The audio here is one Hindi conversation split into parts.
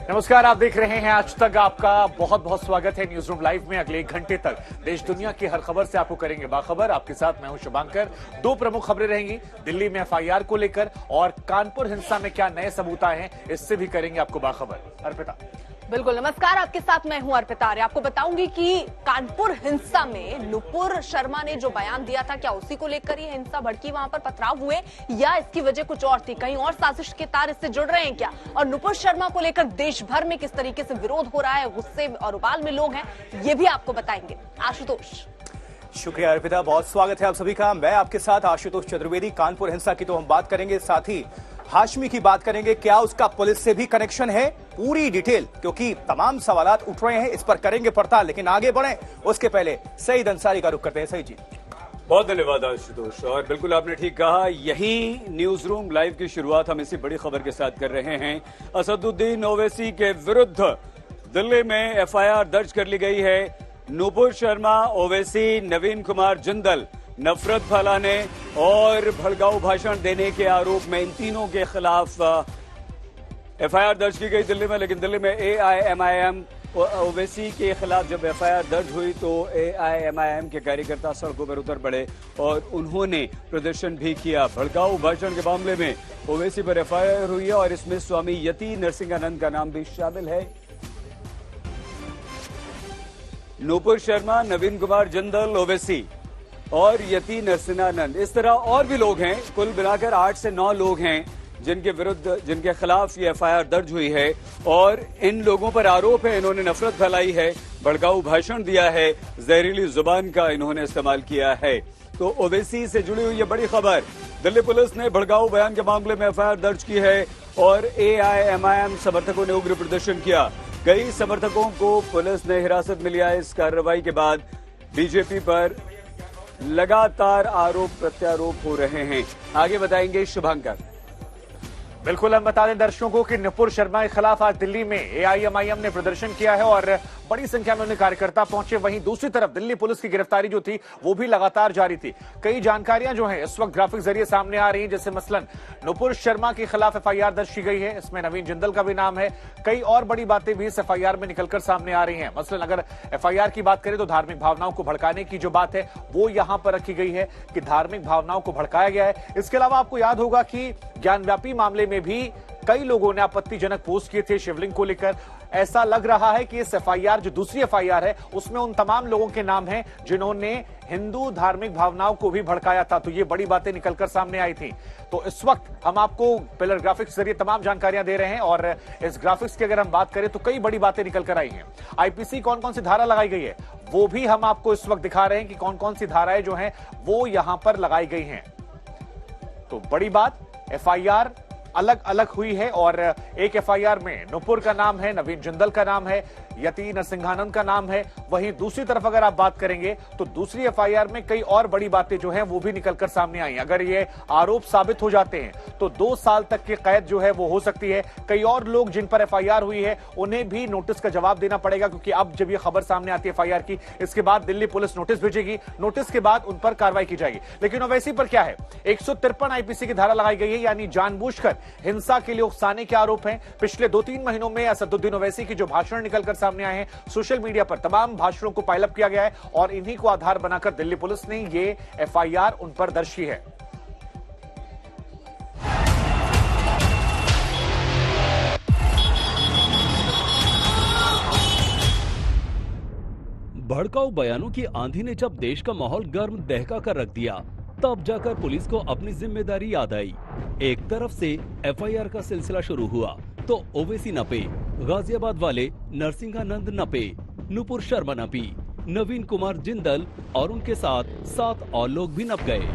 नमस्कार, आप देख रहे हैं आज तक। आपका बहुत बहुत स्वागत है न्यूज रूम लाइव में। अगले 1 घंटे तक देश दुनिया की हर खबर से आपको करेंगे बाखबर। आपके साथ मैं हूं शुभांकर। 2 प्रमुख खबरें रहेंगी, दिल्ली में एफआईआर को लेकर और कानपुर हिंसा में क्या नए सबूत आए हैं, इससे भी करेंगे आपको बाखबर। अर्पिता। बिल्कुल, नमस्कार, आपके साथ मैं हूं अर्पिता। आपको बताऊंगी कि कानपुर हिंसा में नुपुर शर्मा ने जो बयान दिया था, क्या उसी को लेकर ही हिंसा भड़की, वहां पर पथराव हुए, या इसकी वजह कुछ और थी? कहीं और साजिश के तार इससे जुड़ रहे हैं क्या? और नुपुर शर्मा को लेकर देश भर में किस तरीके से विरोध हो रहा है, गुस्से और उबाल में लोग हैं, ये भी आपको बताएंगे। आशुतोष। शुक्रिया अर्पिता, बहुत स्वागत है आप सभी का। मैं आपके साथ आशुतोष चतुर्वेदी। कानपुर हिंसा की तो हम बात करेंगे, साथ ही हाशमी की बात करेंगे। क्या उसका पुलिस से भी कनेक्शन है, पूरी डिटेल, क्योंकि तमाम सवालात उठ रहे हैं, इस पर करेंगे पड़ताल। लेकिन आगे बढ़े उसके पहले सईद अंसारी का रुख करते हैं। सईद जी, बहुत धन्यवाद आशुतोष। और बिल्कुल आपने ठीक कहा, यही न्यूज रूम लाइव की शुरुआत हम इसी बड़ी खबर के साथ कर रहे हैं। असदुद्दीन ओवैसी के विरुद्ध दिल्ली में एफआईआर दर्ज कर ली गई है। नुपुर शर्मा, ओवैसी, नवीन कुमार जिंदल नफरत फैलाने और भड़काऊ भाषण देने के आरोप में इन तीनों के खिलाफ एफआईआर दर्ज की गई दिल्ली में। लेकिन दिल्ली में एआईएमआईएम ओवैसी के खिलाफ जब एफआईआर दर्ज हुई तो एआईएमआईएम के कार्यकर्ता सड़कों पर उतर पड़े और उन्होंने प्रदर्शन भी किया। भड़काऊ भाषण के मामले में ओवैसी पर एफआईआर हुई है और इसमें स्वामी यति नरसिंहानंद का नाम भी शामिल है। नुपुर शर्मा, नवीन कुमार जिंदल, ओवैसी और यति नरसिंहानंद, इस तरह और भी लोग हैं। कुल मिलाकर 8 से 9 लोग हैं जिनके खिलाफ ये एफआईआर दर्ज हुई है। और इन लोगों पर आरोप है, इन्होंने नफरत फैलाई है, भड़काऊ भाषण दिया है, जहरीली जुबान का इन्होंने इस्तेमाल किया है। तो ओवैसी से जुड़ी हुई ये बड़ी खबर। दिल्ली पुलिस ने भड़काऊ बयान के मामले में एफआईआर दर्ज की है और एआईएमआईएम समर्थकों ने उग्र प्रदर्शन किया। कई समर्थकों को पुलिस ने हिरासत में लिया। इस कार्रवाई के बाद बीजेपी पर लगातार आरोप प्रत्यारोप हो रहे हैं। आगे बताएंगे शुभांकर। बिल्कुल, हम बता दें दर्शकों को कि नुपुर शर्मा के खिलाफ आज दिल्ली में एआईएमआईएम ने प्रदर्शन किया है और बड़ी संख्या में उन्हें कार्यकर्ता पहुंचे। वहीं दूसरी तरफ दिल्ली पुलिस की गिरफ्तारी जो थी वो भी लगातार जारी थी। कई जानकारियां जो हैं इस वक्त ग्राफिक जरिए सामने आ रही हैं, जैसे मसलन नुपुर शर्मा के खिलाफ एफआईआर दर्ज की गई है, इसमें नवीन जिंदल का भी नाम है। कई और बड़ी बातें भी इस एफआईआर में निकलकर सामने आ रही हैं। मसलन अगर एफआईआर की बात करें तो धार्मिक भावनाओं को भड़काने की जो बात है वो यहां पर रखी गई है कि धार्मिक भावनाओं को भड़काया गया है। इसके अलावा आपको याद होगा कि ज्ञानव्यापी मामले में भी कई लोगों ने आपत्तिजनक पोस्ट किए थे शिवलिंग को लेकर। ऐसा लग रहा है कि इस एफआईआर, जो दूसरी एफआईआर है, उसमें उन तमाम लोगों के नाम हैं जिन्होंने हिंदू धार्मिक भावनाओं को भी भड़काया था। तो ये बड़ी बातें निकलकर सामने आई थी। तो इस वक्त हम आपको पिलर ग्राफिक्स के जरिए तमाम जानकारियां दे रहे हैं और इस ग्राफिक्स की अगर हम बात करें तो कई बड़ी बातें निकलकर आई हैं। आईपीसी कौन कौन सी धारा लगाई गई है वो भी हम आपको इस वक्त दिखा रहे हैं कि कौन कौन सी धाराएं जो हैं वो यहां पर लगाई गई हैं। तो बड़ी बात, एफआईआर अलग अलग हुई है और एक एफआईआर में नुपुर का नाम है, नवीन जिंदल का नाम है, यति नरसिंहानंद का नाम है। वहीं दूसरी तरफ अगर आप बात करेंगे तो दूसरी एफआईआर में कई और बड़ी बातें जो हैं वो भी निकलकर सामने आई। अगर ये आरोप साबित हो जाते हैं तो 2 साल तक की कैद जो है वो हो सकती है। कई और लोग जिन पर एफआईआर हुई है उन्हें भी नोटिस का जवाब देना पड़ेगा, क्योंकि अब जब ये खबर सामने आती है एफआईआर की, इसके बाद दिल्ली पुलिस नोटिस भेजेगी, नोटिस के बाद उन पर कार्रवाई की जाएगी। लेकिन ओवैसी पर क्या है, 153 आईपीसी की धारा लगाई गई है, यानी जानबूझकर हिंसा के लिए उकसाने के आरोप हैं। पिछले 2-3 महीनों में असदुद्दीन ओवैसी की जो भाषण निकलकर सामने आए हैं, सोशल मीडिया पर तमाम भाषणों को पाइल अप किया गया है और इन्हीं को आधार बनाकर दिल्ली पुलिस ने ये एफआईआर उन पर दर्ज की है। भड़काऊ बयानों की आंधी ने जब देश का माहौल गर्म दहका कर रख दिया, तब जाकर पुलिस को अपनी जिम्मेदारी याद आई। एक तरफ से एफआईआर का सिलसिला शुरू हुआ तो ओवैसी नपे, गाजियाबाद वाले नरसिंहानंद नपे, नुपुर शर्मा नपी, नवीन कुमार जिंदल और उनके साथ 7 और लोग भी नप गए।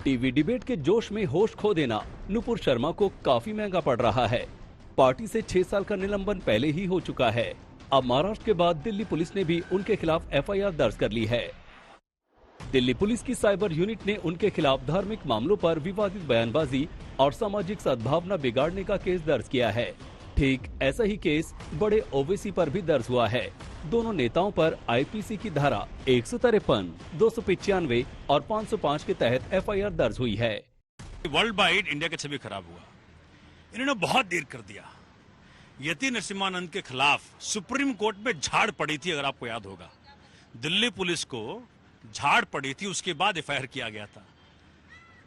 टीवी डिबेट के जोश में होश खो देना नुपुर शर्मा को काफी महंगा पड़ रहा है। पार्टी से 6 साल का निलंबन पहले ही हो चुका है। अब महाराष्ट्र के बाद दिल्ली पुलिस ने भी उनके खिलाफ एफआईआर दर्ज कर ली है। दिल्ली पुलिस की साइबर यूनिट ने उनके खिलाफ धार्मिक मामलों पर विवादित बयानबाजी और सामाजिक सद्भावना बिगाड़ने का केस दर्ज किया है। ठीक ऐसा ही केस बड़े ओवैसी पर भी दर्ज हुआ है। दोनों नेताओं पर आईपीसी की धारा 153, 295 और 505 के तहत एफआईआर दर्ज हुई है। वर्ल्ड वाइड इंडिया की छवि खराब हुआ। इन्होंने बहुत देर कर दिया। यति नरसिम्हानंद के खिलाफ सुप्रीम कोर्ट में झाड़ पड़ी थी, अगर आपको याद होगा। दिल्ली पुलिस को झाड़ पड़ी थी, उसके बाद एफआईआर किया गया था।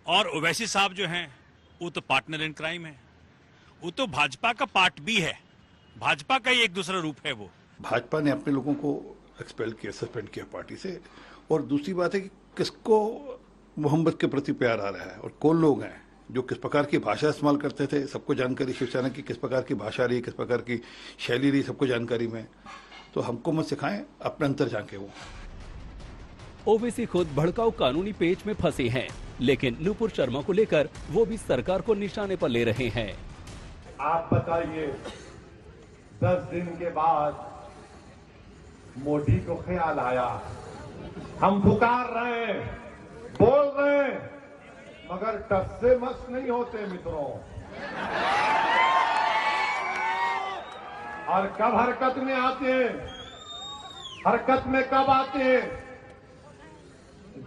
और ओवैसी साहब जो हैं वो तो पार्टनर इन क्राइम है, वो तो भाजपा का पार्ट भी है, भाजपा का ही एक दूसरा रूप है। वो भाजपा ने अपने लोगों को एक्सपेल किया, सस्पेंड किया पार्टी से। और दूसरी बात है कि किसको मोहम्मद के प्रति प्यार आ रहा है और कौन लोग हैं जो किस प्रकार की भाषा इस्तेमाल करते थे। सबको जानकारी शिवसेना की किस प्रकार की भाषा रही, किस प्रकार की शैली रही, सबको जानकारी में। तो हमको मत सिखाएं, अपने अंतर झांके वो। ओवैसी खुद भड़काऊ कानूनी पेच में फंसे हैं, लेकिन नुपुर शर्मा को लेकर वो भी सरकार को निशाने पर ले रहे हैं। आप बताइए, 10 दिन के बाद मोदी को ख्याल आया, हम पुकार रहे हैं, बोल रहे हैं, मगर टस से मस नहीं होते मित्रों। और कब हरकत में आते हैं, हरकत में कब आते हैं,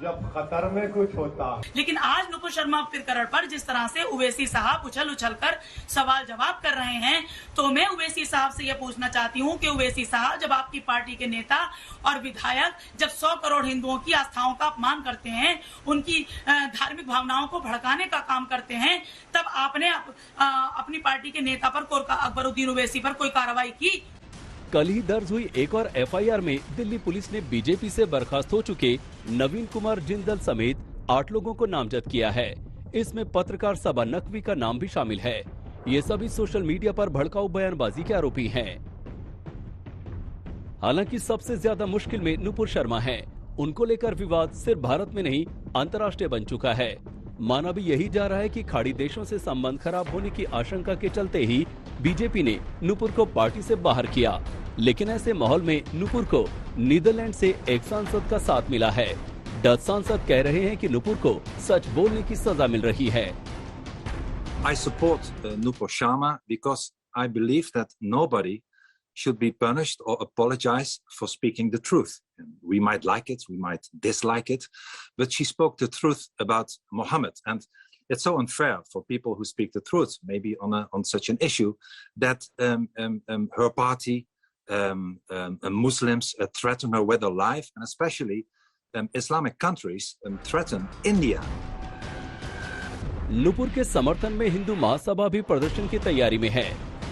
जब खतर में कुछ होता। लेकिन आज नुपुर शर्मा प्रकरण पर जिस तरह से ओवैसी साहब उछल उछल कर सवाल जवाब कर रहे हैं, तो मैं ओवैसी साहब से यह पूछना चाहती हूं कि ओवैसी साहब, जब आपकी पार्टी के नेता और विधायक जब 100 करोड़ हिंदुओं की आस्थाओं का अपमान करते हैं, उनकी धार्मिक भावनाओं को भड़काने का काम करते हैं, तब आपने अपनी पार्टी के नेता पर अकबरुद्दीन ओवैसी पर कोई कार्रवाई की? कल ही दर्ज हुई एक और एफआईआर में दिल्ली पुलिस ने बीजेपी से बर्खास्त हो चुके नवीन कुमार जिंदल समेत 8 लोगों को नामजद किया है। इसमें पत्रकार सबा नकवी का नाम भी शामिल है। ये सभी सोशल मीडिया पर भड़काऊ बयानबाजी के आरोपी हैं। हालांकि सबसे ज्यादा मुश्किल में नुपुर शर्मा हैं। उनको लेकर विवाद सिर्फ भारत में नहीं, अंतर्राष्ट्रीय बन चुका है। माना भी यही जा रहा है कि खाड़ी देशों से संबंध खराब होने की आशंका के चलते ही बीजेपी ने नुपुर को पार्टी से बाहर किया। लेकिन ऐसे माहौल में नुपुर को नीदरलैंड से एक सांसद का साथ मिला है। डच सांसद कह रहे हैं कि नुपुर को सच बोलने की सजा मिल रही है। I support Nupur Sharma because I believe that nobody should be punished or apologize for speaking the truth. We might like it, we might dislike it, but she spoke the truth about Mohammed, and it's so unfair for people who speak the truth, maybe on such an issue, that her party, Muslims threaten her with her life, and especially Islamic countries threaten India. Nupur के समर्थन में हिंदू महासभा भी प्रदर्शन की तैयारी में है,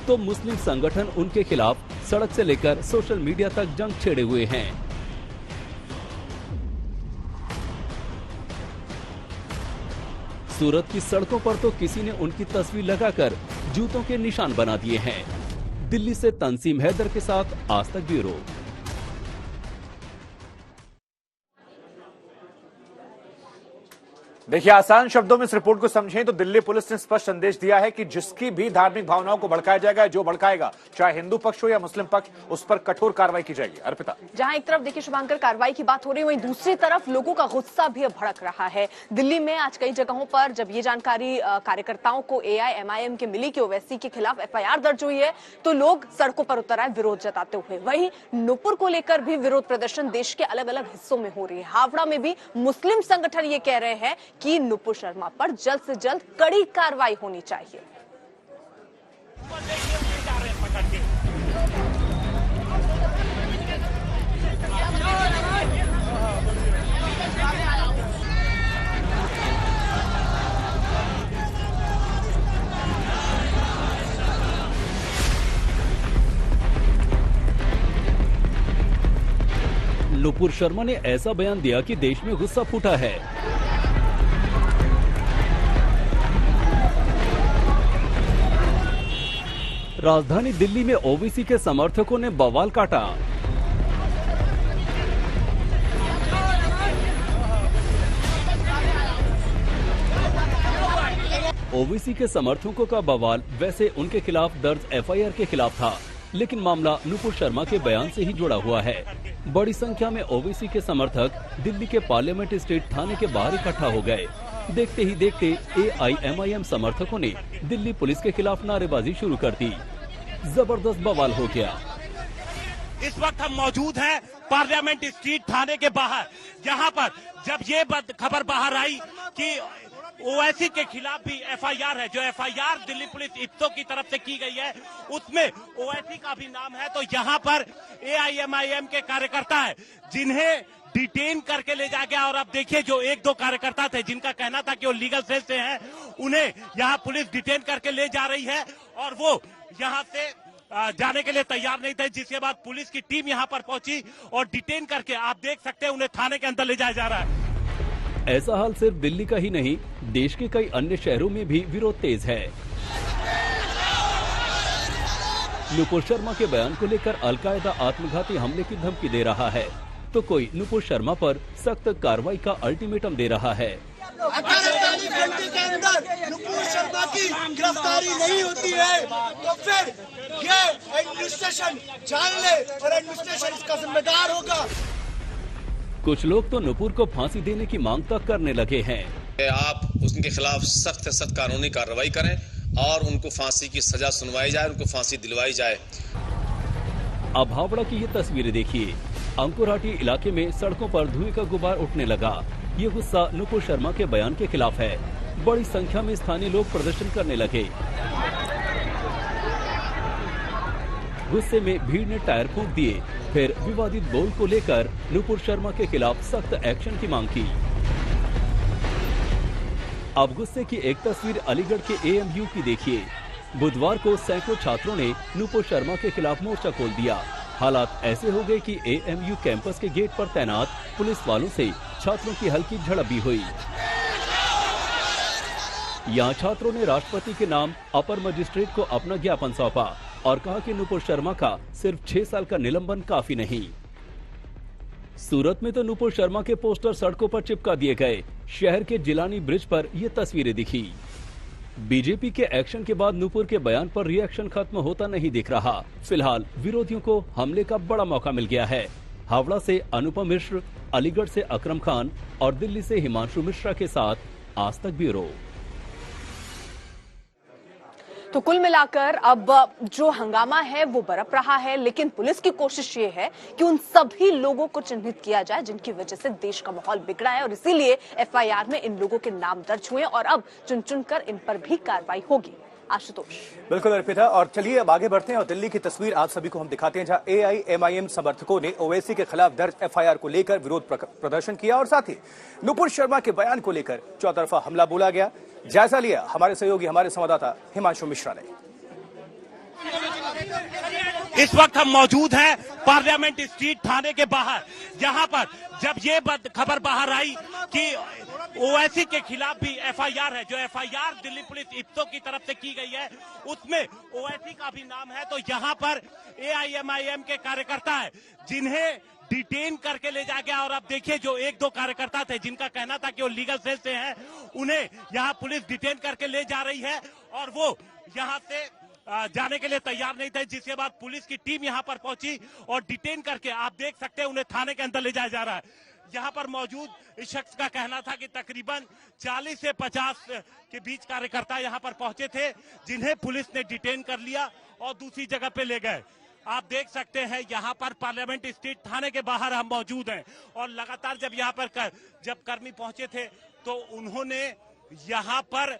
तो मुस्लिम संगठन उनके खिलाफ सड़क से लेकर सोशल मीडिया तक जंग छेड़े हुए हैं। सूरत की सड़कों पर तो किसी ने उनकी तस्वीर लगाकर जूतों के निशान बना दिए हैं। दिल्ली से तंसीम हैदर के साथ आज तक ब्यूरो। देखिए, आसान शब्दों में इस रिपोर्ट को समझें तो दिल्ली पुलिस ने स्पष्ट संदेश दिया है कि जिसकी भी धार्मिक भावनाओं को भड़काया जाएगा, जो भड़काएगा, चाहे हिंदू पक्ष हो या मुस्लिम पक्ष, उस पर कठोर कार्रवाई की जाएगी। अर्पिता, जहां एक तरफ देखिए शुभांकर कार्रवाई की बात हो रही है, वहीं दूसरी तरफ लोगों का गुस्सा भी भड़क रहा है। दिल्ली में आज कई जगहों पर जब ये जानकारी कार्यकर्ताओं को AIMIM के मिली कि ओवैसी के खिलाफ FIR दर्ज हुई है, तो लोग सड़कों पर उतर आए विरोध जताते हुए। वहीं नुपुर को लेकर भी विरोध प्रदर्शन देश के अलग अलग हिस्सों में हो रही है। हावड़ा में भी मुस्लिम संगठन ये कह रहे हैं कि नुपुर शर्मा पर जल्द से जल्द कड़ी कार्रवाई होनी चाहिए। नुपुर शर्मा ने ऐसा बयान दिया कि देश में गुस्सा फूटा है। राजधानी दिल्ली में ओवैसी के समर्थकों ने बवाल काटा। ओवैसी के समर्थकों का बवाल वैसे उनके खिलाफ दर्ज FIR के खिलाफ था, लेकिन मामला नुपुर शर्मा के बयान से ही जुड़ा हुआ है। बड़ी संख्या में ओवैसी के समर्थक दिल्ली के पार्लियामेंट स्ट्रीट थाने के बाहर इकट्ठा हो गए। देखते ही देखते AIMIM समर्थकों ने दिल्ली पुलिस के खिलाफ नारेबाजी शुरू कर दी। जबरदस्त बवाल हो गया। इस वक्त हम मौजूद हैं पार्लियामेंट स्ट्रीट थाने के बाहर, यहाँ पर जब ये खबर बाहर आई कि ओवैसी के खिलाफ भी एफआईआर है, जो एफआईआर दिल्ली पुलिस इफ्तो की तरफ से की गई है उसमें ओवैसी का भी नाम है, तो यहाँ पर एआईएमआईएम के कार्यकर्ता है जिन्हें डिटेन करके ले जाया गया। और अब देखिए जो एक दो कार्यकर्ता थे जिनका कहना था कि वो लीगल सेल से हैं, उन्हें यहाँ पुलिस डिटेन करके ले जा रही है और वो यहाँ से जाने के लिए तैयार नहीं थे, जिसके बाद पुलिस की टीम यहाँ पर पहुंची और डिटेन करके आप देख सकते हैं उन्हें थाने के अंदर ले जाया जा रहा है। ऐसा हाल सिर्फ दिल्ली का ही नहीं, देश के कई अन्य शहरों में भी विरोध तेज है। नुपुर शर्मा के बयान को लेकर अलकायदा आत्मघाती हमले की धमकी दे रहा है, तो कोई नुपुर शर्मा पर सख्त कार्रवाई का अल्टीमेटम दे रहा है। अगर 48 घंटे के अंदर नुपुर शर्मा की गिरफ्तारी नहीं होती है तो फिर ये एडमिनिस्ट्रेशन जान ले और एडमिनिस्ट्रेशन इसका जिम्मेदार होगा। कुछ लोग तो नुपुर को फांसी देने की मांग तक करने लगे हैं। आप उनके खिलाफ सख्त से सख्त कानूनी कार्रवाई करें और उनको फांसी की सजा सुनवाई जाए, उनको फांसी दिलवाई जाए। अब हावड़ा की ये तस्वीरें देखिए। अंकुरहाटी इलाके में सड़कों पर धुएं का गुबार उठने लगा। ये गुस्सा नुपुर शर्मा के बयान के खिलाफ है। बड़ी संख्या में स्थानीय लोग प्रदर्शन करने लगे। गुस्से में भीड़ ने टायर फूंक दिए, फिर विवादित बोल को लेकर नुपुर शर्मा के खिलाफ सख्त एक्शन की मांग की। अब गुस्से की एक तस्वीर अलीगढ़ के एएमयू की देखिए। बुधवार को सैकड़ों छात्रों ने नुपुर शर्मा के खिलाफ मोर्चा खोल दिया। हालात ऐसे हो गए कि एएमयू कैंपस के गेट पर तैनात पुलिस वालों से छात्रों की हल्की झड़प भी हुई। यहाँ छात्रों ने राष्ट्रपति के नाम अपर मजिस्ट्रेट को अपना ज्ञापन सौंपा और कहा कि नुपुर शर्मा का सिर्फ 6 साल का निलंबन काफी नहीं। सूरत में तो नुपुर शर्मा के पोस्टर सड़कों पर चिपका दिए गए। शहर के जिलानी ब्रिज पर ये तस्वीरें दिखी। बीजेपी के एक्शन के बाद नुपुर के बयान पर रिएक्शन खत्म होता नहीं दिख रहा। फिलहाल विरोधियों को हमले का बड़ा मौका मिल गया है। हावड़ा से अनुपम मिश्र, अलीगढ़ से अकरम खान और दिल्ली से हिमांशु मिश्रा के साथ आज तक ब्यूरो। तो कुल मिलाकर अब जो हंगामा है वो बरप रहा है, लेकिन पुलिस की कोशिश ये है कि उन सभी लोगों को चिन्हित किया जाए जिनकी वजह से देश का माहौल बिगड़ा है और इसीलिए एफआईआर में इन लोगों के नाम दर्ज हुए और अब चुन चुनकर इन पर भी कार्रवाई होगी। आशुतोष। बिल्कुल अर्पिता, और चलिए अब आगे बढ़ते हैं और दिल्ली की तस्वीर आप सभी को हम दिखाते हैं, जहां एआईएमआईएम समर्थकों ने ओवैसी के खिलाफ दर्ज एफआईआर को लेकर विरोध प्रदर्शन किया और साथ ही नुपुर शर्मा के बयान को लेकर चौतरफा हमला बोला गया। जायजा लिया हमारे सहयोगी, हमारे संवाददाता हिमांशु मिश्रा ने। इस वक्त हम मौजूद हैं पार्लियामेंट स्ट्रीट थाने के बाहर, जहां पर जब ये खबर बाहर आई कि ओवैसी के खिलाफ भी एफआईआर है, जो एफआईआर दिल्ली पुलिस इफ्तो की तरफ से की गई है उसमें ओवैसी का भी नाम है, तो यहाँ पर एआईएमआईएम के कार्यकर्ता है जिन्हें डिटेन करके ले जाया गया। और अब देखिए जो एक दो कार्यकर्ता थे जिनका कहना था कि वो लीगल सेल से हैं, उन्हें यहाँ पुलिस डिटेन करके ले जा रही है और वो यहाँ से जाने के लिए तैयार नहीं थे, जिसके बाद पुलिस की टीम यहाँ पर पहुंची और डिटेन करके आप देख सकते हैं उन्हें थाने के अंदर ले जाया जा रहा है। यहाँ पर मौजूद इस शख्स का कहना था कि तकरीबन 40 से 50 के बीच कार्यकर्ता यहाँ पर पहुंचे थे, जिन्हें पुलिस ने डिटेन कर लिया और दूसरी जगह पे ले गए। आप देख सकते हैं यहाँ पर पार्लियामेंट स्ट्रीट थाने के बाहर हम मौजूद हैं और लगातार जब यहाँ पर जब कर्मी पहुंचे थे तो उन्होंने यहाँ पर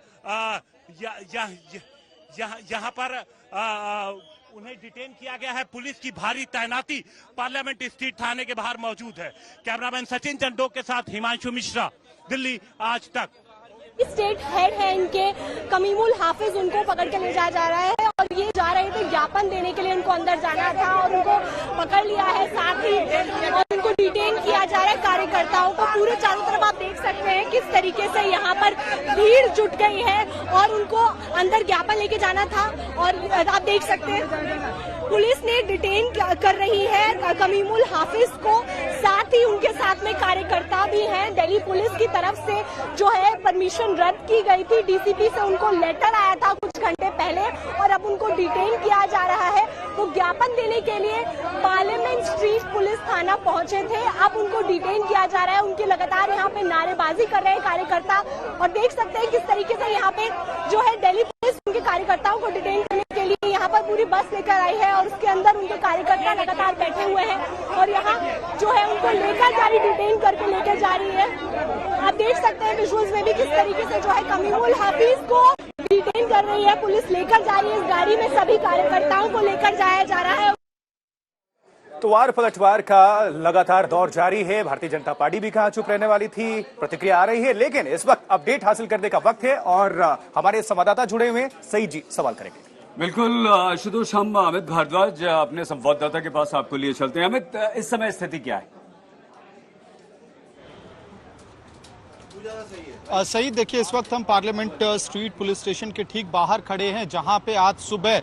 यहाँ पर उन्हें डिटेन किया गया है। पुलिस की भारी तैनाती पार्लियामेंट स्ट्रीट थाने के बाहर मौजूद है। कैमरामैन सचिन चंडोक के साथ हिमांशु मिश्रा, दिल्ली आज तक। स्टेट हेड है इनके कमीमुल हाफिज, उनको पकड़ के ले जाया जा रहा है और ये जा रहे थे ज्ञापन देने के लिए, उनको अंदर जाना था और उनको पकड़ लिया है, साथ ही और उनको डिटेन किया जा रहा है। कार्यकर्ताओं को पूरे चारों तरफ आप देख सकते हैं किस तरीके से यहाँ पर भीड़ जुट गई है और उनको अंदर ज्ञापन लेके जाना था और आप देख सकते हैं पुलिस ने डिटेन कर रही है कमीमुल हाफिज को, साथ ही उनके साथ में कार्यकर्ता भी हैं। दिल्ली पुलिस की तरफ से जो है परमिशन रद्द की गई थी, डीसीपी से उनको लेटर आया था कुछ घंटे पहले और अब उनको डिटेन किया जा रहा है। वो ज्ञापन देने के लिए पार्लियामेंट स्ट्रीट पुलिस थाना पहुंचे थे, अब उनको डिटेन किया जा रहा है। उनके लगातार यहाँ पे नारेबाजी कर रहे हैं कार्यकर्ता और देख सकते हैं किस तरीके से यहाँ पे जो है दिल्ली पुलिस उनके कार्यकर्ताओं को डिटेन करने के लिए यहाँ पर पूरी बस लेकर आई है और उसके अंदर उनके कार्यकर्ता लगातार बैठे हुए हैं और यहाँ जो है उनको लेकर लेकर जा रही, डिटेन करके लेकर जा रही है। आप देख सकते हैं विजुअल्स में भी किस तरीके से जो है कमीमुल हाफिज को डिटेन कर रही है पुलिस, लेकर जा रही है। इस गाड़ी में सभी कार्यकर्ताओं को लेकर जाया जा रहा है। तो वार पलटवार का लगातार दौर जारी है। भारतीय जनता पार्टी भी कहां चुप रहने वाली थी, प्रतिक्रिया आ रही है, लेकिन इस वक्त अपडेट हासिल करने का वक्त है और हमारे संवाददाता जुड़े हुए सईद जी सवाल करेंगे। बिल्कुल आशुतोष, हम अमित भारद्वाज अपने संवाददाता के पास आपको लिए चलते हैं। अमित, इस समय स्थिति क्या है? सही देखिए, इस वक्त हम पार्लियामेंट स्ट्रीट पुलिस स्टेशन के ठीक बाहर खड़े हैं, जहां पे आज सुबह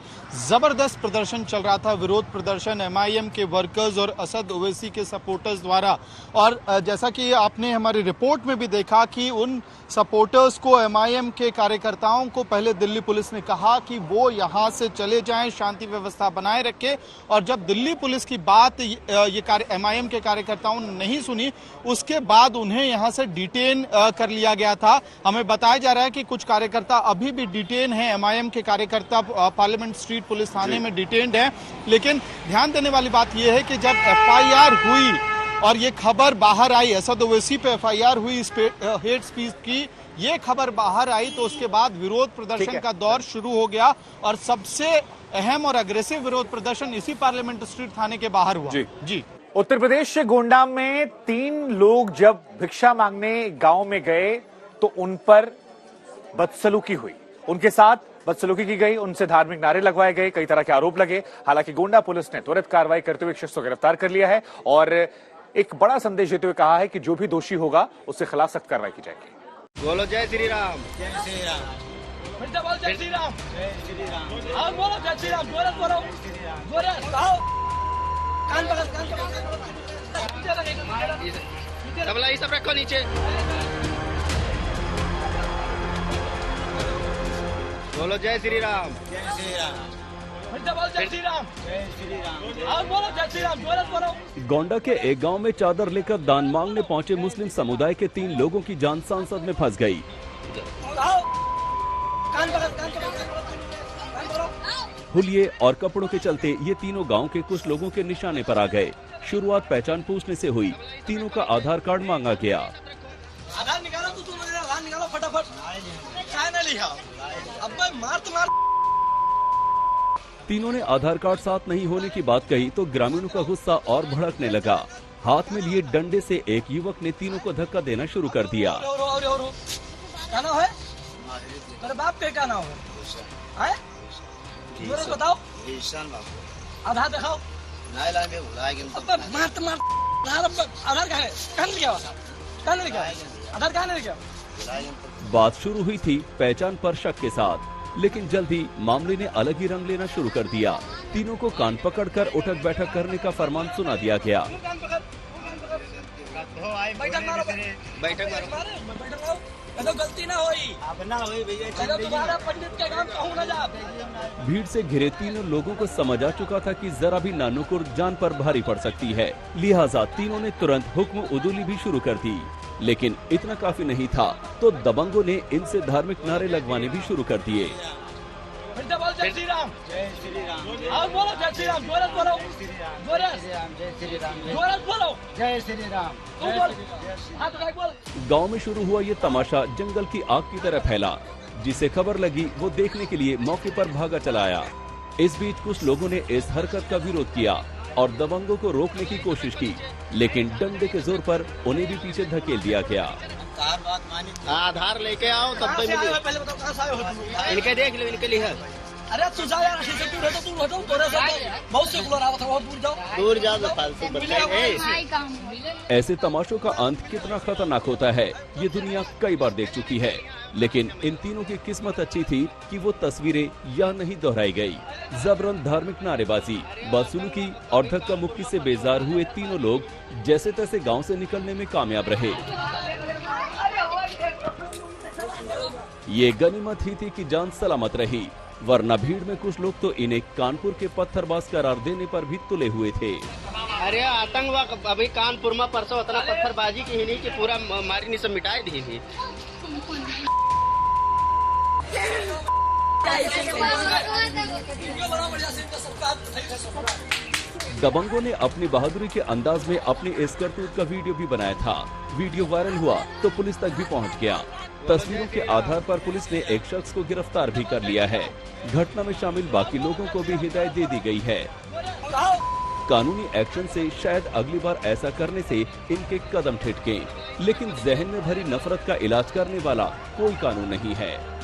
जबरदस्त प्रदर्शन चल रहा था, विरोध प्रदर्शन एमआईएम के वर्कर्स और असद ओवैसी के सपोर्टर्स द्वारा। और जैसा कि आपने हमारी रिपोर्ट में भी देखा कि उन सपोर्टर्स को, एमआईएम के कार्यकर्ताओं को पहले दिल्ली पुलिस ने कहा कि वो यहां से चले जाएं, शांति व्यवस्था बनाए रखें। और जब दिल्ली पुलिस की बात ये एमआईएम के कार्यकर्ताओं ने नहीं सुनी, उसके बाद उन्हें यहां से डिटेन कर लिया गया था। हमें बताया जा रहा है कि कुछ कार्यकर्ता अभी भी डिटेन हैं, एमआईएम के कार्यकर्ता पार्लियामेंट स्ट्रीट पुलिस थाने में डिटेन्ड हैं। लेकिन ध्यान देने वाली बात यह है कि जब एफआईआर हुई और ये खबर बाहर आई, असद ओवैसी पे एफआईआर हुई हेट स्पीच की, ये खबर बाहर आई तो उसके बाद विरोध प्रदर्शन का दौर शुरू हो गया। और सबसे अहम और अग्रेसिव विरोध प्रदर्शन इसी पार्लियामेंट स्ट्रीट थाने के बाहर हुआ। जी। उत्तर प्रदेश के गोंडा में 3 लोग जब भिक्षा मांगने गांव में गए तो उन पर बदसलूकी हुई, उनके साथ बदसलूकी की गई, उनसे धार्मिक नारे लगवाए गए, कई तरह के आरोप लगे। हालांकि गोंडा पुलिस ने त्वरित कार्रवाई करते हुए एक शख्स को गिरफ्तार कर लिया है और एक बड़ा संदेश देते हुए कहा है कि जो भी दोषी होगा उसके खिलाफ सख्त कार्रवाई की जाएगी। बोलो जय श्री राम। जय श्री राम। जय श्री राम। जय श्री राम। और बोलो जय श्री राम। जोरत बोलो। जोरत आओ। कान पकड़, कान पकड़। तबला ये सब रखो नीचे। बोलो जय श्री राम। जय श्री राम। जय श्री राम। जय श्री राम। और बोलो जय श्री राम। जोरत बोलो। गोंडा के एक गांव में चादर लेकर दान मांगने पहुंचे मुस्लिम समुदाय के 3 लोगों की जान सांसद में फंस गई। हुलिये और कपड़ों के चलते ये तीनों गांव के कुछ लोगों के निशाने पर आ गए। शुरुआत पहचान पूछने से हुई, तीनों का आधार कार्ड मांगा गया। आधार निकालो तो तुम आधार निकालो फटाफट। क्या ना लिखा? अब मार तो मार। तीनों ने आधार कार्ड साथ नहीं होने की बात कही तो ग्रामीणों का गुस्सा और भड़कने लगा। हाथ में लिए डंडे से एक युवक ने तीनों को धक्का देना शुरू कर दिया। क्या नाम है? मेरे बाप के क्या नाम है? बताओ। आधार दिखाओ। मार तो मार। आधार कहाँ है? आधार कहाँ नहीं? बात शुरू हुई थी पहचान पर शक के साथ, लेकिन जल्द ही मामले ने अलग ही रंग लेना शुरू कर दिया। तीनों को कान पकड़कर उठक बैठक करने का फरमान सुना दिया गया। बैठक मारो। तो गलती ना होई भैया। पंडित के काम कहूँ ना जा। भीड़ से घिरे तीनों लोगों को समझ आ चुका था कि जरा भी ना नुकुर जान पर भारी पड़ सकती है, लिहाजा तीनों ने तुरंत हुक्म उदूली भी शुरू कर दी। लेकिन इतना काफी नहीं था तो दबंगों ने इनसे धार्मिक नारे लगवाने भी शुरू कर दिए। जय श्री राम। जय श्री राम। और बोलो जय श्री राम। जोरत बोलो। जय श्री राम। जय श्री राम। जोरत बोलो। जय श्री राम। हाथ उठाए बोल। गांव में शुरू हुआ ये तमाशा जंगल की आग की तरह फैला। जिसे खबर लगी वो देखने के लिए मौके पर भागा चला आया। इस बीच कुछ लोगों ने इस हरकत का विरोध किया और दबंगों को रोकने की कोशिश की, लेकिन डंडे के जोर पर उन्हें भी पीछे धकेल दिया गया। आधार लेके आओ तब तो मिले। पहले बताओ कहाँ से आए हो? इनके देख लो, इनके लिए। अरे तू जा यार, ऐसे दूर हटो, दूर हटो। तोरे से बहुत से बुला रहा था, बहुत दूर जाओ। दूर जाओ तो फालतू बताएंगे। ऐसे तमाशों का अंत कितना खतरनाक होता है ये दुनिया कई बार देख चुकी है, लेकिन इन तीनों की किस्मत अच्छी थी कि वो तस्वीरें यहाँ नहीं दोहराई गई। जबरन धार्मिक नारेबाजी, बदसलूकी और धक्का मुक्की से बेजार हुए तीनों लोग जैसे तैसे गांव से निकलने में कामयाब रहे। ये गनीमत ही थी कि जान सलामत रही, वरना भीड़ में कुछ लोग तो इन्हें कानपुर के पत्थरबाज करार देने पर भी तुले हुए थे। अरे आतंकवाद अभी कानपुर में परसों उतना पत्थरबाजी की ही नहीं कि पूरा मारी नहीं सब मिटाई दी थी। दबंगों ने अपनी बहादुरी के अंदाज में अपनी इस करतूत का वीडियो भी बनाया था। वीडियो वायरल हुआ तो पुलिस तक भी पहुंच गया। तस्वीरों के आधार पर पुलिस ने एक शख्स को गिरफ्तार भी कर लिया है। घटना में शामिल बाकी लोगों को भी हिदायत दे दी गई है। कानूनी एक्शन से शायद अगली बार ऐसा करने से इनके कदम ठिठके, लेकिन जहन में भरी नफरत का इलाज करने वाला कोई कानून नहीं है।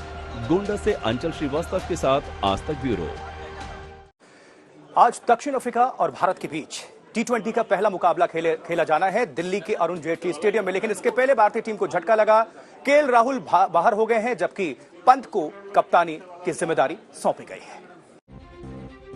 गोंडा से अंचल श्रीवास्तव के साथ आज तक ब्यूरो। आज दक्षिण अफ्रीका और भारत के बीच T20 का पहला मुकाबला खेला जाना है दिल्ली के अरुण जेटली स्टेडियम में, लेकिन इसके पहले भारतीय टीम को झटका लगा। केएल राहुल बाहर हो गए हैं, जबकि पंत को कप्तानी की जिम्मेदारी सौंपी गई है।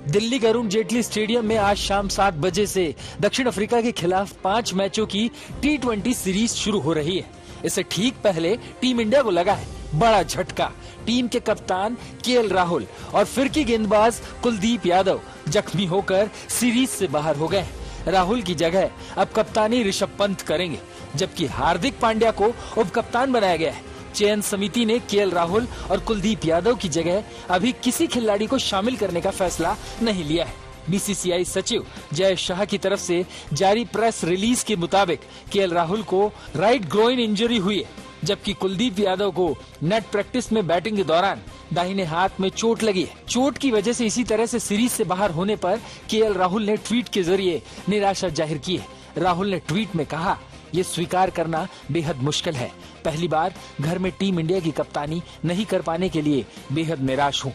दिल्ली के अरुण जेटली स्टेडियम में आज शाम 7 बजे से दक्षिण अफ्रीका के खिलाफ 5 मैचों की T20 सीरीज शुरू हो रही है। इससे ठीक पहले टीम इंडिया को लगा है बड़ा झटका। टीम के कप्तान केएल राहुल और फिरकी गेंदबाज कुलदीप यादव जख्मी होकर सीरीज से बाहर हो गए। राहुल की जगह अब कप्तानी ऋषभ पंत करेंगे, जबकि हार्दिक पांड्या को उप कप्तान बनाया गया है। चयन समिति ने केएल राहुल और कुलदीप यादव की जगह अभी किसी खिलाड़ी को शामिल करने का फैसला नहीं लिया है। बीसीसीआई सचिव जय शाह की तरफ से जारी प्रेस रिलीज के मुताबिक केएल राहुल को राइट ग्रोइन इंजरी हुई है, जबकि कुलदीप यादव को नेट प्रैक्टिस में बैटिंग के दौरान दाहिने हाथ में चोट लगी है। चोट की वजह से इसी तरह से सीरीज से बाहर होने पर केएल राहुल ने ट्वीट के जरिए निराशा जाहिर की है। राहुल ने ट्वीट में कहा, ये स्वीकार करना बेहद मुश्किल है। पहली बार घर में टीम इंडिया की कप्तानी नहीं कर पाने के लिए बेहद निराश हूँ।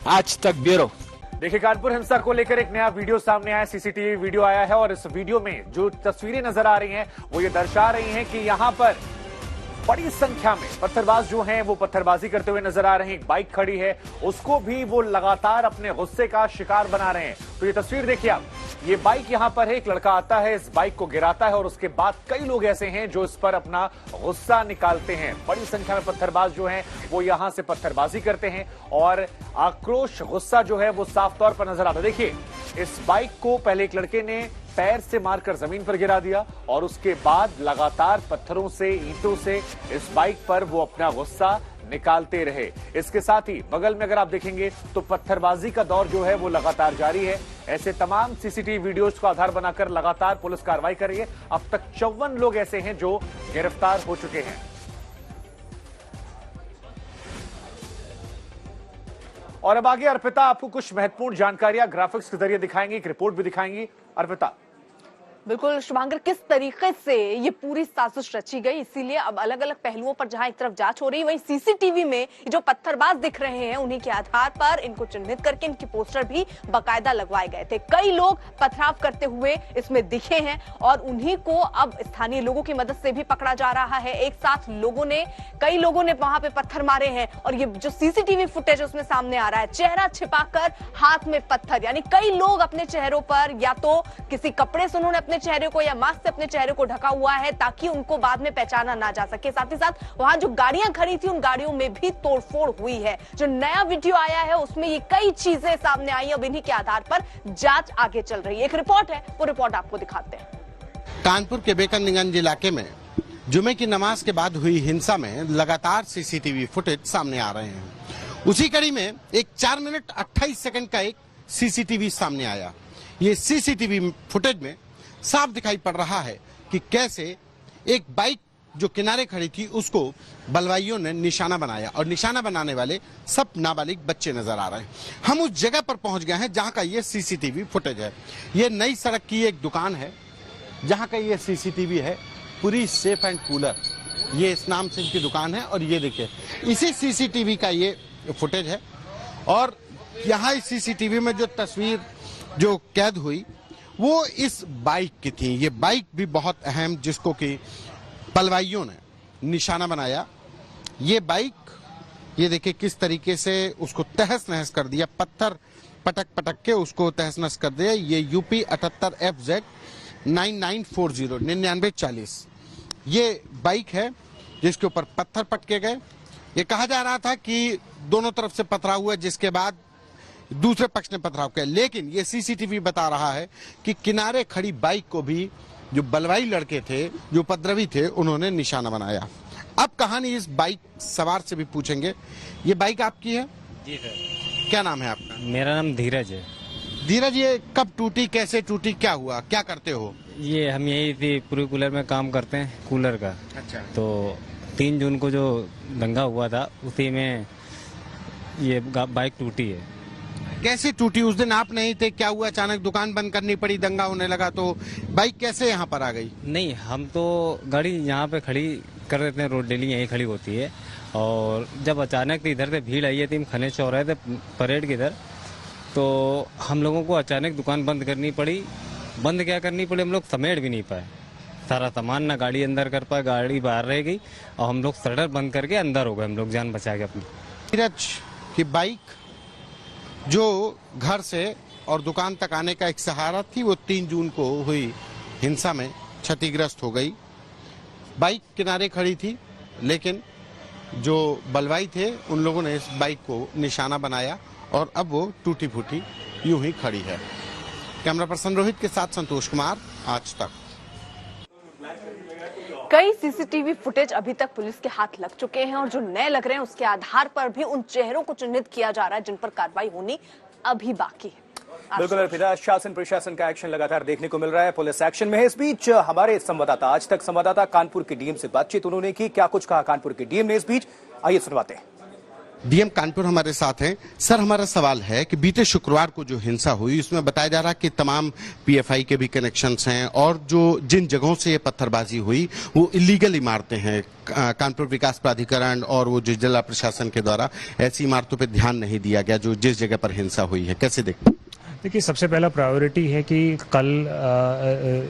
आज तक ब्यूरो। देखिए, कानपुर हिंसा को लेकर एक नया वीडियो सामने आया, सीसीटीवी वीडियो आया है और इस वीडियो में जो तस्वीरें नजर आ रही हैं वो ये दर्शा रही हैं कि यहां पर बड़ी संख्या में पत्थरबाज जो हैं वो पत्थरबाजी करते हुए नजर आ रहे हैं। एक बाइक खड़ी है, उसको भी वो लगातार अपने गुस्से का शिकार बना रहे हैं। तो ये तस्वीर देखिए आप, ये बाइक यहां पर है, एक लड़का आता है, इस बाइक को गिराता है और उसके बाद कई लोग ऐसे हैं जो इस पर अपना गुस्सा निकालते हैं। बड़ी संख्या में पत्थरबाज जो हैं वो यहां से पत्थरबाजी करते हैं और आक्रोश, गुस्सा जो है वो साफ तौर पर नजर आता है। देखिए, इस बाइक को पहले एक लड़के ने पैर से मारकर जमीन पर गिरा दिया और उसके बाद लगातार पत्थरों से, ईंटों से इस बाइक पर वो अपना गुस्सा निकालते रहे। इसके साथ ही बगल में अगर आप देखेंगे तो पत्थरबाजी का दौर जो है वो लगातार जारी है। ऐसे तमाम सीसीटीवी वीडियोज को आधार बनाकर लगातार पुलिस कार्रवाई कर रही है। अब तक 54 लोग ऐसे हैं जो गिरफ्तार हो चुके हैं। और अब आगे अर्पिता आपको कुछ महत्वपूर्ण जानकारियां ग्राफिक्स के जरिए दिखाएंगी, एक रिपोर्ट भी दिखाएंगी। अर्पिता। बिल्कुल शुभांकर, किस तरीके से ये पूरी साजिश रची गई, इसीलिए अब अलग अलग पहलुओं पर जहां एक तरफ जांच हो रही है, वहीं सीसीटीवी में जो पत्थरबाज दिख रहे हैं उन्हीं के आधार पर इनको चिन्हित करके इनकी पोस्टर भी बाकायदा लगवाए गए थे। कई लोग पथराव करते हुए इसमें दिखे हैं और उन्हीं को अब स्थानीय लोगों की मदद से भी पकड़ा जा रहा है। एक साथ कई लोगों ने वहां पे पत्थर मारे हैं और ये जो सीसीटीवी फुटेज उसमें सामने आ रहा है, चेहरा छिपाकर हाथ में पत्थर, यानी कई लोग अपने चेहरों पर या तो किसी कपड़े से उन्होंने चेहरे को या मास्क से अपने चेहरे को ढका हुआ है ताकि उनको बाद में पहचाना ना जा सके। साथ ही साथ वहां जो गाड़ियां खड़ी थी उन गाड़ियों में भी तोड़फोड़ हुई है। जो नया वीडियो आया है उसमें ये कई चीजें सामने आई, अब इन्हीं के आधार पर जांच आगे चल रही है। एक रिपोर्ट है, वो रिपोर्ट आपको दिखाते हैं। कानपुर के बेकनगंज इलाके में जुमे की नमाज के बाद हुई हिंसा में लगातार सीसीटीवी फुटेज सामने आ रहे हैं। उसी कड़ी में एक 4 मिनट 28 सेकंड का एक सीसीटीवी सामने आया। ये सीसीटीवी फुटेज में साफ दिखाई पड़ रहा है कि कैसे एक बाइक जो किनारे खड़ी थी उसको बलवाइयों ने निशाना बनाया और निशाना बनाने वाले सब नाबालिग बच्चे नजर आ रहे हैं। हम उस जगह पर पहुंच गए हैं जहां का ये सीसीटीवी फुटेज है। ये नई सड़क की एक दुकान है जहां का ये सीसीटीवी है, पूरी सेफ एंड कूलर, ये इस नाम से इनकी दुकान है। और ये देखिए, इसी सीसीटीवी का ये फुटेज है और यहाँ इस सीसीटीवी में जो तस्वीर जो कैद हुई वो इस बाइक की थी। ये बाइक भी बहुत अहम, जिसको कि पलवाइयों ने निशाना बनाया। ये बाइक, ये देखिए किस तरीके से उसको तहस नहस कर दिया, पत्थर पटक पटक के उसको तहस नहस कर दिया। ये यूपी 78FZ 9940 ये बाइक है जिसके ऊपर पत्थर पटके गए। ये कहा जा रहा था कि दोनों तरफ से पथराव हुआ, जिसके बाद दूसरे पक्ष ने पथराव किया, लेकिन ये सीसीटीवी बता रहा है कि किनारे खड़ी बाइक को भी जो बलवाई लड़के थे, जो उपद्रवी थे, उन्होंने निशाना बनाया। अब कहानी इस बाइक सवार से भी पूछेंगे। ये बाइक आपकी है? जी सर। क्या नाम है आपका? मेरा नाम धीरज है। धीरज, ये कब टूटी, कैसे टूटी, क्या हुआ, क्या करते हो? ये हम यही थी पूरी कूलर में काम करते हैं, कूलर का। अच्छा। तो 3 जून को जो दंगा हुआ था उसी में ये बाइक टूटी है। कैसे टूटी? उस दिन आप नहीं थे, क्या हुआ? अचानक दुकान बंद करनी पड़ी, दंगा होने लगा, तो बाइक कैसे यहाँ पर आ गई? नहीं, हम तो गाड़ी यहाँ पे खड़ी कर देते हैं, रोड डेली यहीं खड़ी होती है। और जब अचानक इधर से भीड़ आई थी, हम खने चौराहे थे परेड की इधर, तो हम लोगों को अचानक दुकान बंद करनी पड़ी। बंद क्या करनी पड़ी, हम लोग समेट भी नहीं पाए सारा सामान, ना गाड़ी अंदर कर पाए, गाड़ी बाहर रह गई और हम लोग शटर बंद करके अंदर हो गए, हम लोग जान बचा के अपनी। धीरज की बाइक जो घर से और दुकान तक आने का एक सहारा थी, वो 3 जून को हुई हिंसा में क्षतिग्रस्त हो गई। बाइक किनारे खड़ी थी, लेकिन जो बलवाई थे उन लोगों ने इस बाइक को निशाना बनाया और अब वो टूटी फूटी यूं ही खड़ी है। कैमरा पर्सन रोहित के साथ संतोष कुमार, आज तक। कई सीसीटीवी फुटेज अभी तक पुलिस के हाथ लग चुके हैं और जो नए लग रहे हैं उसके आधार पर भी उन चेहरों को चिन्हित किया जा रहा है जिन पर कार्रवाई होनी अभी बाकी है। बिल्कुल अर्पिता, शासन प्रशासन का एक्शन लगातार देखने को मिल रहा है, पुलिस एक्शन में है। इस बीच हमारे संवाददाता, आज तक संवाददाता कानपुर के डीएम से बातचीत उन्होंने की, क्या कुछ कहा कानपुर के डीएम ने इस बीच, आइए सुनवाते हैं। डीएम कानपुर हमारे साथ हैं। सर, हमारा सवाल है कि बीते शुक्रवार को जो हिंसा हुई उसमें बताया जा रहा है कि तमाम पीएफआई के भी कनेक्शंस हैं और जो जिन जगहों से ये पत्थरबाजी हुई वो इलीगल इमारतें हैं। कानपुर विकास प्राधिकरण और वो जो जिला प्रशासन के द्वारा ऐसी इमारतों पर ध्यान नहीं दिया गया जो जिस जगह पर हिंसा हुई है, कैसे देखते? देखिए, सबसे पहला प्रायोरिटी है कि कल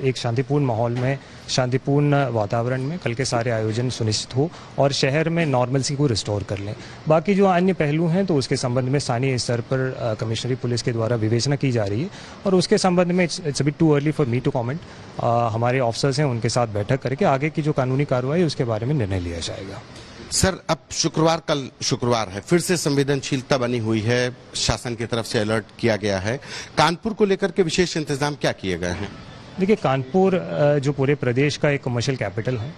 एक शांतिपूर्ण माहौल में, शांतिपूर्ण वातावरण में कल के सारे आयोजन सुनिश्चित हो और शहर में नॉर्मलसी को रिस्टोर कर लें। बाकी जो अन्य पहलू हैं तो उसके संबंध में स्थानीय स्तर पर कमिश्नरी पुलिस के द्वारा विवेचना की जा रही है और उसके संबंध में it's a bit too early for me to comment. हमारे ऑफिसर्स हैं, उनके साथ बैठक करके आगे की जो कानूनी कार्रवाई उसके बारे में निर्णय लिया जाएगा। सर, अब कल शुक्रवार है, फिर से संवेदनशीलता बनी हुई है, शासन की तरफ से अलर्ट किया गया है। कानपुर को लेकर के विशेष इंतजाम क्या किए गए हैं? देखिए, कानपुर जो पूरे प्रदेश का एक कमर्शियल कैपिटल है,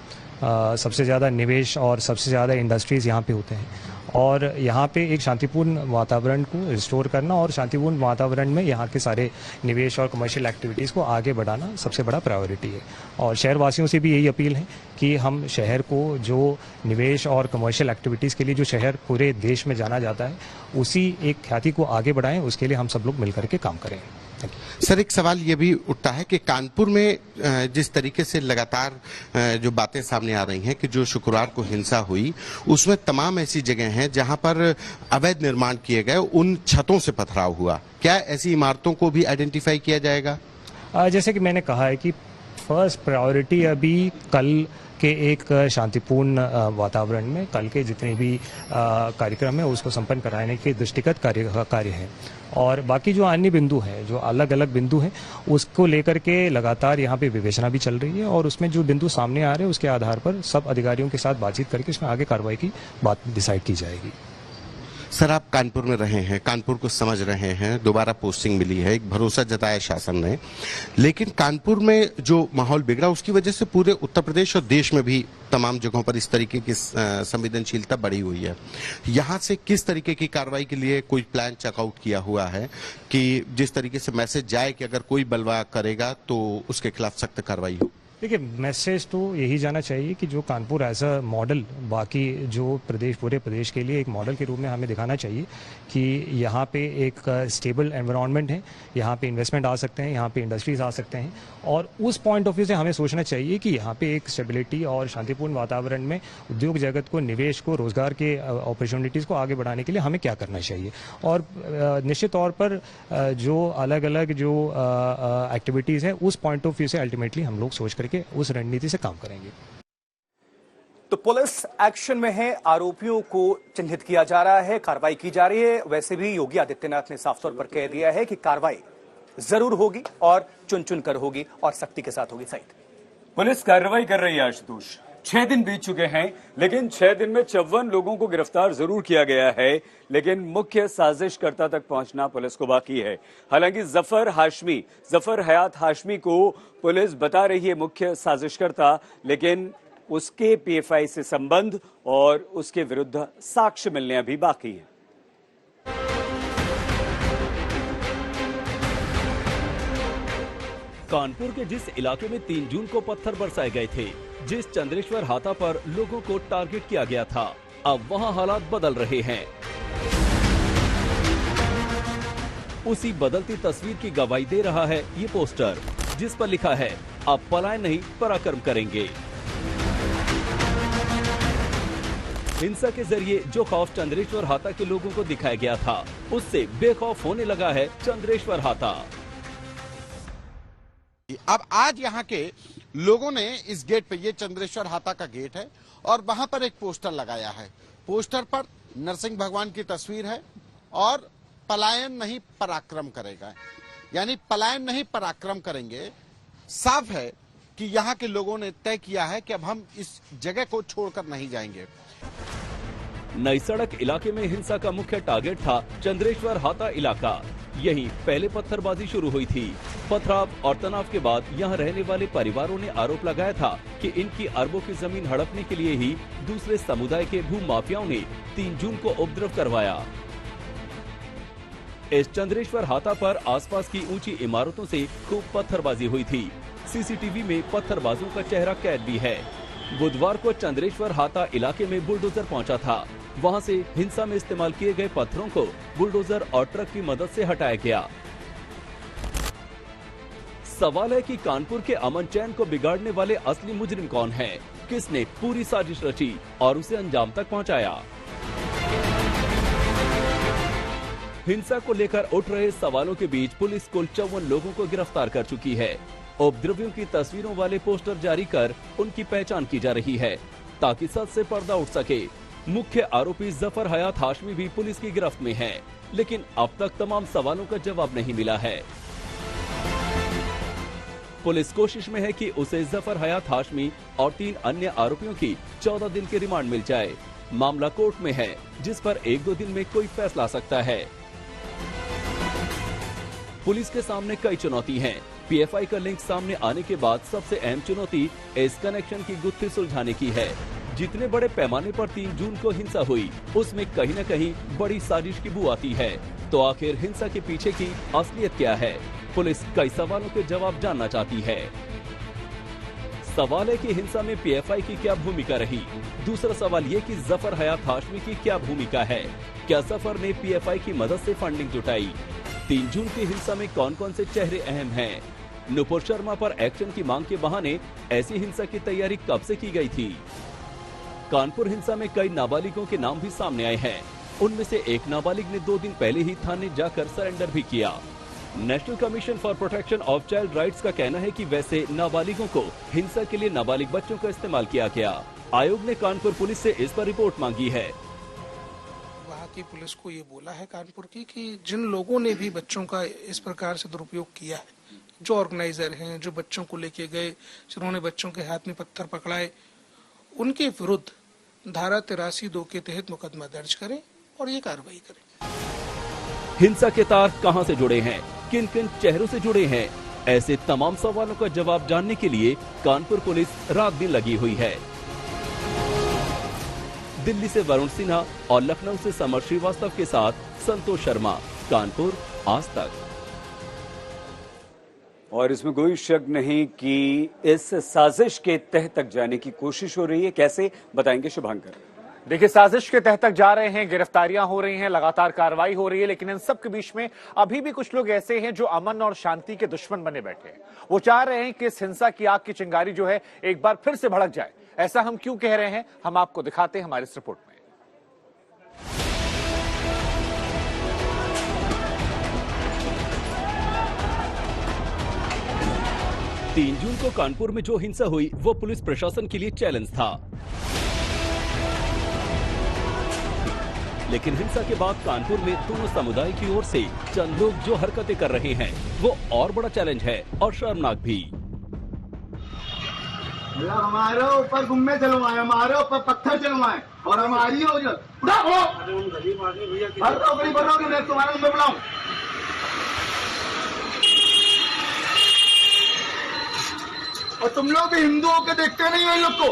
सबसे ज़्यादा निवेश और सबसे ज़्यादा इंडस्ट्रीज़ यहाँ पे होते हैं और यहाँ पे एक शांतिपूर्ण वातावरण को रिस्टोर करना और शांतिपूर्ण वातावरण में यहाँ के सारे निवेश और कमर्शियल एक्टिविटीज़ को आगे बढ़ाना सबसे बड़ा प्रायोरिटी है। और शहरवासियों से भी यही अपील है कि हम शहर को जो निवेश और कमर्शियल एक्टिविटीज़ के लिए जो शहर पूरे देश में जाना जाता है उसी एक ख्याति को आगे बढ़ाएं, उसके लिए हम सब लोग मिलकर के काम करें। सर, एक सवाल ये भी उठता है कि कानपुर में जिस तरीके से लगातार जो बातें सामने आ रही हैं कि जो शुक्रवार को हिंसा हुई उसमें तमाम ऐसी जगह हैं जहां पर अवैध निर्माण किए गए, उन छतों से पथराव हुआ, क्या ऐसी इमारतों को भी आइडेंटिफाई किया जाएगा? जैसे कि मैंने कहा है कि फर्स्ट प्रायोरिटी अभी कल के एक शांतिपूर्ण वातावरण में कल के जितने भी कार्यक्रम है उसको संपन्न कराने के दृष्टिगत कार्य है और बाकी जो अन्य बिंदु हैं, जो अलग अलग बिंदु हैं, उसको लेकर के लगातार यहाँ पे विवेचना भी चल रही है और उसमें जो बिंदु सामने आ रहे हैं उसके आधार पर सब अधिकारियों के साथ बातचीत करके उसमें आगे कार्रवाई की बात डिसाइड की जाएगी। सर, आप कानपुर में रहे हैं, कानपुर को समझ रहे हैं, दोबारा पोस्टिंग मिली है, एक भरोसा जताया शासन ने, लेकिन कानपुर में जो माहौल बिगड़ा उसकी वजह से पूरे उत्तर प्रदेश और देश में भी तमाम जगहों पर इस तरीके की संवेदनशीलता बढ़ी हुई है। यहाँ से किस तरीके की कार्रवाई के लिए कोई प्लान चेकआउट किया हुआ है कि जिस तरीके से मैसेज जाए कि अगर कोई बलवा करेगा तो उसके खिलाफ सख्त कार्रवाई हो? देखिए, मैसेज तो यही जाना चाहिए कि जो कानपुर एज अ मॉडल, बाकी जो पूरे प्रदेश के लिए एक मॉडल के रूप में हमें दिखाना चाहिए कि यहाँ पे एक स्टेबल एनवायरनमेंट है, यहाँ पे इन्वेस्टमेंट आ सकते हैं, यहाँ पे इंडस्ट्रीज आ सकते हैं और उस पॉइंट ऑफ व्यू से हमें सोचना चाहिए कि यहाँ पे एक स्टेबिलिटी और शांतिपूर्ण वातावरण में उद्योग जगत को, निवेश को, रोजगार के अपॉर्चुनिटीज़ को आगे बढ़ाने के लिए हमें क्या करना चाहिए और निश्चित तौर पर जो अलग अलग जो एक्टिविटीज़ हैं उस पॉइंट ऑफ व्यू से अल्टीमेटली हम लोग सोच करके उस रणनीति से काम करेंगे। तो पुलिस एक्शन में है, आरोपियों को चिन्हित किया जा रहा है, कार्रवाई की जा रही है। वैसे भी योगी आदित्यनाथ ने साफ तौर पर कह दिया है कि कार्रवाई जरूर होगी और चुन चुन कर होगी और सख्ती के साथ होगी। सहित पुलिस कार्रवाई कर रही है आशुतोष। 6 दिन बीत चुके हैं, लेकिन 6 दिन में 54 लोगों को गिरफ्तार जरूर किया गया है, लेकिन मुख्य साजिशकर्ता तक पहुंचना पुलिस को बाकी है। हालांकि जफर हयात हाशमी को पुलिस बता रही है मुख्य साजिशकर्ता, लेकिन उसके पीएफआई से संबंध और उसके विरुद्ध साक्ष्य मिलने अभी बाकी है। कानपुर के जिस इलाके में 3 जून को पत्थर बरसाए गए थे, जिस चंद्रेश्वर हाता पर लोगों को टारगेट किया गया था, अब वहां हालात बदल रहे हैं। उसी बदलती तस्वीर की गवाही दे रहा है ये पोस्टर, जिस पर लिखा है, अब पलायन नहीं पराक्रम करेंगे। हिंसा के जरिए जो खौफ चंद्रेश्वर हाता के लोगों को दिखाया गया था, उससे बेखौफ होने लगा है चंद्रेश्वर हाता। अब आज यहाँ के लोगों ने इस गेट पे, ये चंद्रेश्वर हाता का गेट है और वहां पर एक पोस्टर लगाया है। पोस्टर पर नरसिंह भगवान की तस्वीर है और पलायन नहीं पराक्रम करेगा, यानी पलायन नहीं पराक्रम करेंगे। साफ है कि यहाँ के लोगों ने तय किया है कि अब हम इस जगह को छोड़कर नहीं जाएंगे। नई सड़क इलाके में हिंसा का मुख्य टारगेट था चंद्रेश्वर हाता इलाका। यहीं पहले पत्थरबाजी शुरू हुई थी। पथराव और तनाव के बाद यहां रहने वाले परिवारों ने आरोप लगाया था कि इनकी अरबों की जमीन हड़पने के लिए ही दूसरे समुदाय के भू माफियाओं ने 3 जून को उपद्रव करवाया। इस चंद्रेश्वर हाता पर आसपास की ऊंची इमारतों से खूब पत्थरबाजी हुई थी। सीसीटीवी में पत्थरबाजों का चेहरा कैद भी है। बुधवार को चंद्रेश्वर हाता इलाके में बुलडोजर पहुंचा था। वहां से हिंसा में इस्तेमाल किए गए पत्थरों को बुलडोजर और ट्रक की मदद से हटाया गया। सवाल है कि कानपुर के अमन चैन को बिगाड़ने वाले असली मुजरिम कौन है? किसने पूरी साजिश रची और उसे अंजाम तक पहुंचाया? हिंसा को लेकर उठ रहे सवालों के बीच पुलिस कुल 54 लोगों को गिरफ्तार कर चुकी है। उपद्रवियों की तस्वीरों वाले पोस्टर जारी कर उनकी पहचान की जा रही है, ताकि सच से पर्दा उठ सके। मुख्य आरोपी जफर हयात हाशमी भी पुलिस की गिरफ्त में है, लेकिन अब तक तमाम सवालों का जवाब नहीं मिला है। पुलिस कोशिश में है कि उसे जफर हयात हाशमी और 3 अन्य आरोपियों की 14 दिन की रिमांड मिल जाए। मामला कोर्ट में है, जिस पर 1-2 दिन में कोई फैसला आ सकता है। पुलिस के सामने कई चुनौती हैं। पीएफआई का लिंक सामने आने के बाद सबसे अहम चुनौती इस कनेक्शन की गुत्थी सुलझाने की है। जितने बड़े पैमाने पर 3 जून को हिंसा हुई, उसमें कहीं न कहीं बड़ी साजिश की बू आती है। तो आखिर हिंसा के पीछे की असलियत क्या है? पुलिस कई सवालों के जवाब जानना चाहती है। सवाल है कि हिंसा में पीएफआई की क्या भूमिका रही। दूसरा सवाल ये कि जफर हयात हाशमी की क्या भूमिका है। क्या जफर ने पीएफआई की मदद से फंडिंग जुटाई? 3 जून की हिंसा में कौन कौन से चेहरे अहम हैं? नुपुर शर्मा पर एक्शन की मांग के बहाने ऐसी हिंसा की तैयारी कब से की गई थी? कानपुर हिंसा में कई नाबालिगों के नाम भी सामने आए हैं। उनमें से एक नाबालिग ने 2 दिन पहले ही थाने जाकर सरेंडर भी किया। National commission for protection of child rights का कहना है कि वैसे नाबालिगों को हिंसा के लिए नाबालिग बच्चों का इस्तेमाल किया गया। आयोग ने कानपुर पुलिस से इस पर रिपोर्ट मांगी है। वहाँ की पुलिस को ये बोला है कानपुर की कि जिन लोगों ने भी बच्चों का इस प्रकार से दुरुपयोग किया है, जो ऑर्गेनाइजर हैं, जो बच्चों को लेके गए, जिन्होंने बच्चों के हाथ में पत्थर पकड़ाए, उनके विरुद्ध धारा 83(2) के तहत मुकदमा दर्ज करें और ये कार्रवाई करें। हिंसा के तार कहां से जुड़े हैं, किन किन चेहरों से जुड़े हैं, ऐसे तमाम सवालों का जवाब जानने के लिए कानपुर पुलिस रात दिन लगी हुई है। दिल्ली से वरुण सिन्हा और लखनऊ से समर श्रीवास्तव के साथ संतोष शर्मा, कानपुर, आज तक। और इसमें कोई शक नहीं कि इस साजिश के तह तक जाने की कोशिश हो रही है। कैसे, बताएंगे शुभांकर। देखिए, साजिश के तह तक जा रहे हैं, गिरफ्तारियां हो रही हैं, लगातार कार्रवाई हो रही है, लेकिन इन सब के बीच में अभी भी कुछ लोग ऐसे हैं जो अमन और शांति के दुश्मन बने बैठे हैं। वो चाह रहे हैं कि इस हिंसा की आग की चिंगारी जो है एक बार फिर से भड़क जाए। ऐसा हम क्यों कह रहे हैं, हम आपको दिखाते हैं हमारी इस रिपोर्ट में। 3 जून को कानपुर में जो हिंसा हुई वो पुलिस प्रशासन के लिए चैलेंज था, लेकिन हिंसा के बाद कानपुर में दोनों समुदाय की ओर से चंद लोग जो हरकतें कर रहे हैं वो और बड़ा चैलेंज है और शर्मनाक भी। हमारे ऊपर गुम्मे चलवाए, हमारे ऊपर पत्थर चलवाए और हमारी हो जो तुम्हारा नंबर बुलाऊं। और तुम लोग भी हिंदू होकर देखते नहीं हो इन लोग को।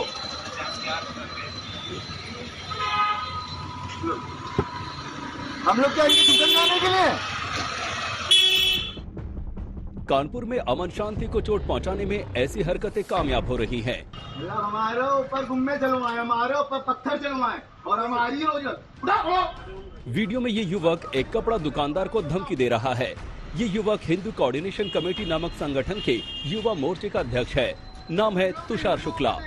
हम लोग क्या दुकान जाने के लिए? कानपुर में अमन शांति को चोट पहुंचाने में ऐसी हरकतें कामयाब हो रही हैं। हमारे ऊपर गुम्मे चलवाए, हमारे ऊपर पत्थर चलवाए और हमारी वीडियो में ये युवक एक कपड़ा दुकानदार को धमकी दे रहा है। ये युवक हिंदू कोऑर्डिनेशन कमेटी नामक संगठन के युवा मोर्चे का अध्यक्ष है। नाम है तुषार शुक्ला।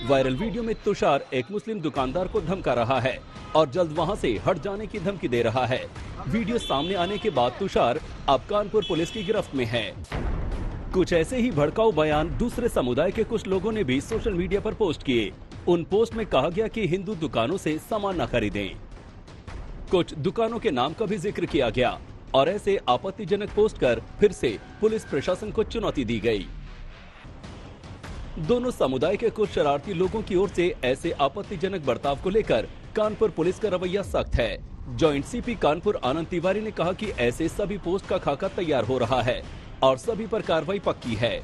वायरल वीडियो में तुषार एक मुस्लिम दुकानदार को धमका रहा है और जल्द वहां से हट जाने की धमकी दे रहा है। वीडियो सामने आने के बाद तुषार अब कानपुर पुलिस की गिरफ्त में है। कुछ ऐसे ही भड़काऊ बयान दूसरे समुदाय के कुछ लोगों ने भी सोशल मीडिया पर पोस्ट किए। उन पोस्ट में कहा गया कि हिंदू दुकानों से सामान न खरीदें। कुछ दुकानों के नाम का भी जिक्र किया गया और ऐसे आपत्तिजनक पोस्ट कर फिर से पुलिस प्रशासन को चुनौती दी गई। दोनों समुदाय के कुछ शरारती लोगों की ओर से ऐसे आपत्तिजनक बर्ताव को लेकर कानपुर पुलिस का रवैया सख्त है। जॉइंट सीपी कानपुर आनंद तिवारी ने कहा कि ऐसे सभी पोस्ट का खाका तैयार हो रहा है और सभी पर कार्रवाई पक्की है।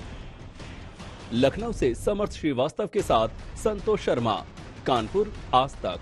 लखनऊ से समर्थ श्रीवास्तव के साथ संतोष शर्मा, कानपुर आज तक।